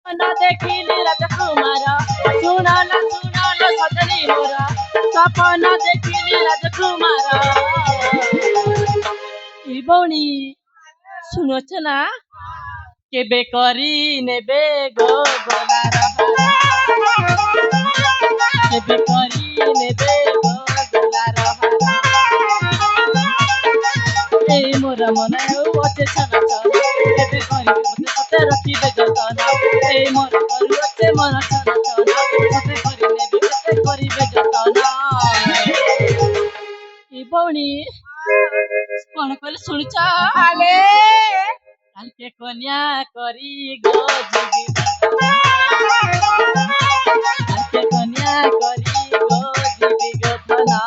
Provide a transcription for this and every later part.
न देखिली राजकुमार सुनल सुनल सजनी मोरा सपना देखिली राजकुमार ई बौनी শুনছ না কেবে করি নেবে গো গোলার কেবে করি নেবে গো গোলার এই মোর মনে আছে ছানা ছানা কেবে করি মতে সতে রাখিবে যতনা এই মোর করি আছে মন ছানা ছানা সতে করি নেবে কেতে করিবে যতনা এই বৌনি কোন কইলে শুনছ আলে কালকে কন্যা করি গো জিবি কালকে কন্যা করি গো জিবি গথনা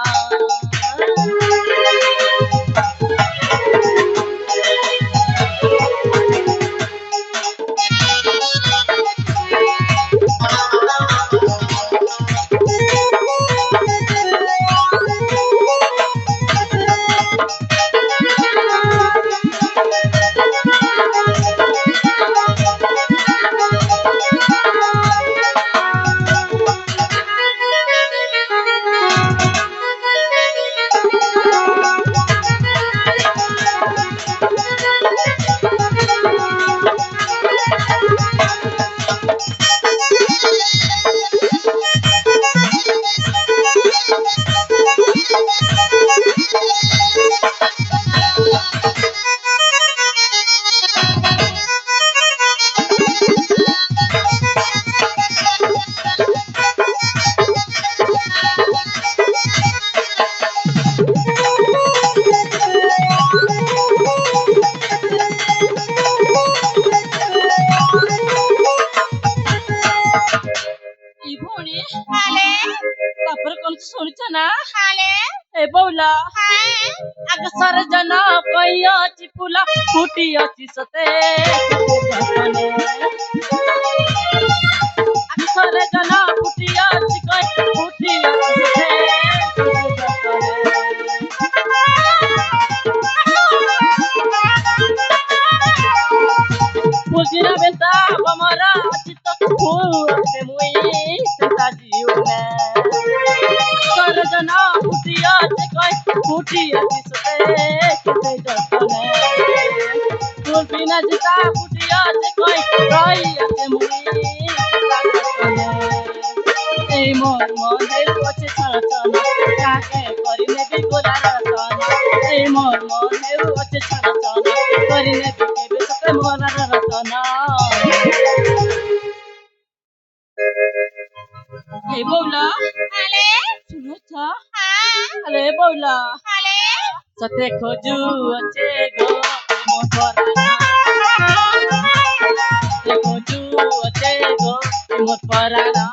ई भोणी আলে तापर कोण सुनच ना আলে ए बौला হ্যাঁ अग सरजना पैयाची फुला फुटियाची सते अग सरजना फुटियाची काय फुटियाची फुलजीना बेटा हमारा चित्त फूटे मुई चिंता जीवने सरजना फुटियाची काय फुटियाची सते किते जतने फूल बिना जिता फुटियाची काय रहियाचे मुई चिंता जतने এই মোর মনে আছে ছানা ছানা কাকে করি নেবি গোলা রতনা এই মোর মনে আছে ছানা ছানা করি নেবি কেবে সতে মোরা রতনা এই বৌলা আলে শুনছ হ্যাঁ আরে বৌলা আলে সতে খোঁজু আছে গো মোর পরানা সতে খোঁজু আছে গো মোর পরানা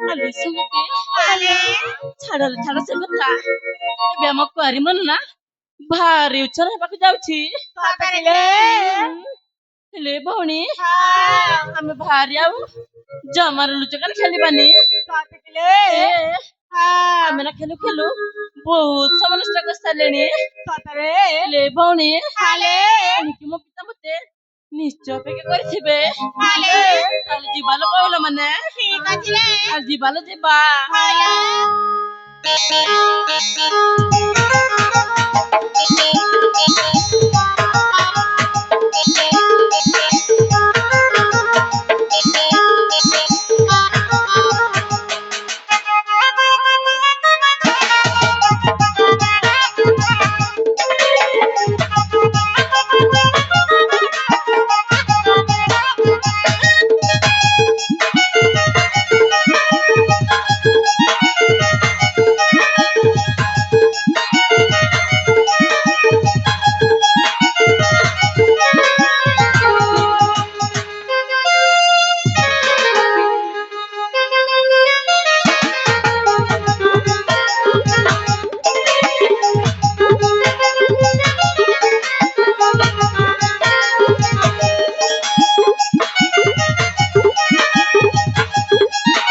आले सुनते আলে ଛାଡରେ ଛାଡ ସେ କଥା ଏବେ ଆମ କରିମନ ନା ଭାରି ଉଚ୍ଚ ହେବାକୁ ଯାଉଛି ସତରେ ହେଲେ ଭଉଣୀ হ্যাঁ ଆମେ ଭାରି ଆଉ ଜମାରୁ ଲୁଚକାଳି ଖେଳିବାନି ସତରେ ଏ হ্যাঁ ଆମେ ନା ଖେଳୁ ଖେଳୁ ବହୁତ ସମୟ ନଷ୍ଟ କରିସାରିଲେଣି ସତରେ ହେଲେ ଭଉଣୀ আলে ଏଣିକି ମୋ ପିତା ମତେ ନିଶ୍ଚୟ ଅପେକ୍ଷା କରିଥିବେ আলে କାଲି ଯିବା ଲୋ କହିଲ ମାନେ ঠিক আছে রে କାଲି ଯିବା ଲୋ ଯିବା আলে